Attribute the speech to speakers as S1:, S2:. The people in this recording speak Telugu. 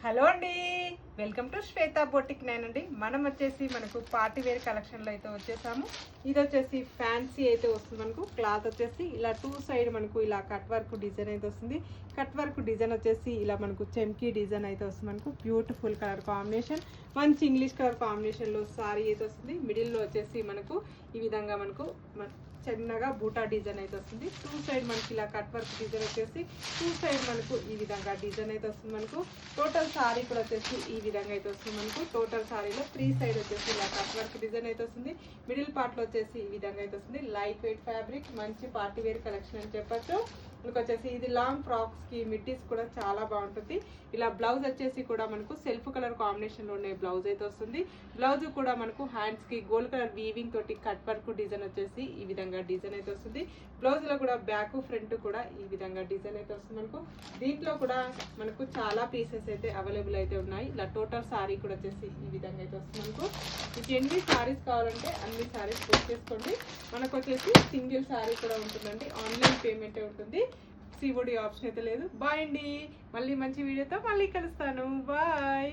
S1: హలో అండి, వెల్కమ్ టు శ్వేత బొటిక్ నేనండి. మనం వచ్చేసి మనకు పార్టీ వేర్ కలెక్షన్లో అయితే వచ్చేసాము. ఇది వచ్చేసి ఫ్యాన్సీ అయితే వస్తుంది. మనకు క్లాత్ వచ్చేసి ఇలా టూ సైడ్ మనకు ఇలా కట్ వర్క్ డిజైన్ అయితే వస్తుంది. కట్ వర్క్ డిజైన్ వచ్చేసి ఇలా మనకు చెమ్కీ డిజైన్ అయితే వస్తుంది. మనకు బ్యూటిఫుల్ కలర్ కాంబినేషన్, మంచి ఇంగ్లీష్ కలర్ కాంబినేషన్లో సారీ అయితే వస్తుంది. మిడిల్లో వచ్చేసి మనకు ఈ విధంగా మనకు చిన్నగా బూటా డిజైన్ అయితే వస్తుంది. టూ సైడ్ మనకి ఇలా కట్ వర్క్ డిజైన్ వచ్చేసి టూ సైడ్ మనకు ఈ విధంగా డిజైన్ అయితే వస్తుంది. మనకు టోటల్ సారీ కూడా వచ్చేసి ఈ విధంగా అయితే వస్తుంది. మనకు టోటల్ సారీలో త్రీ సైడ్ వచ్చేసి ఇలా కట్ వర్క్ డిజైన్ అయితే వస్తుంది. మిడిల్ పార్ట్ లో వచ్చేసి ఈ విధంగా అయితే వస్తుంది. లైట్ వెయిట్ ఫ్యాబ్రిక్, మంచి పార్టీ వేర్ కలెక్షన్ అని చెప్పొచ్చు. మనకు వచ్చేసి ఇది లాంగ్ ఫ్రాక్స్ కి మిడ్డీస్ కూడా చాలా బాగుంటుంది. ఇలా బ్లౌజ్ వచ్చేసి కూడా మనకు సెల్ఫ్ కలర్ కాంబినేషన్ లో ఉండే బ్లౌజ్ అయితే వస్తుంది. బ్లౌజ్ కూడా మనకు హ్యాండ్స్ కి గోల్డ్ కలర్ వీవింగ్ తోటి కట్ వర్క్ డిజైన్ వచ్చేసి ఈ విధంగా డిజైన్ అయితే వస్తుంది. బ్లౌజ్ లో కూడా బ్యాక్ ఫ్రంట్ కూడా ఈ విధంగా డిజైన్ అయితే వస్తుంది. మనకు దీంట్లో కూడా మనకు చాలా పీసెస్ అయితే అవైలబుల్ అయితే ఉన్నాయి. ఇలా టోటల్ సారీ కూడా వచ్చేసి ఈ విధంగా అయితే వస్తుంది. మనకు మీకు ఎన్ని సారీస్ కావాలంటే అన్ని సారీస్ బుక్ చేసుకోండి. మనకు వచ్చేసి సింగిల్ సారీ కూడా ఉంటుందండి. ఆన్లైన్ పేమెంటే ఉంటుంది. సిఓడి ఆప్షన్ అయితే లేదు. బాయ్ అండి, మళ్ళీ మంచి వీడియోతో మళ్ళీ కలుస్తాను. బాయ్.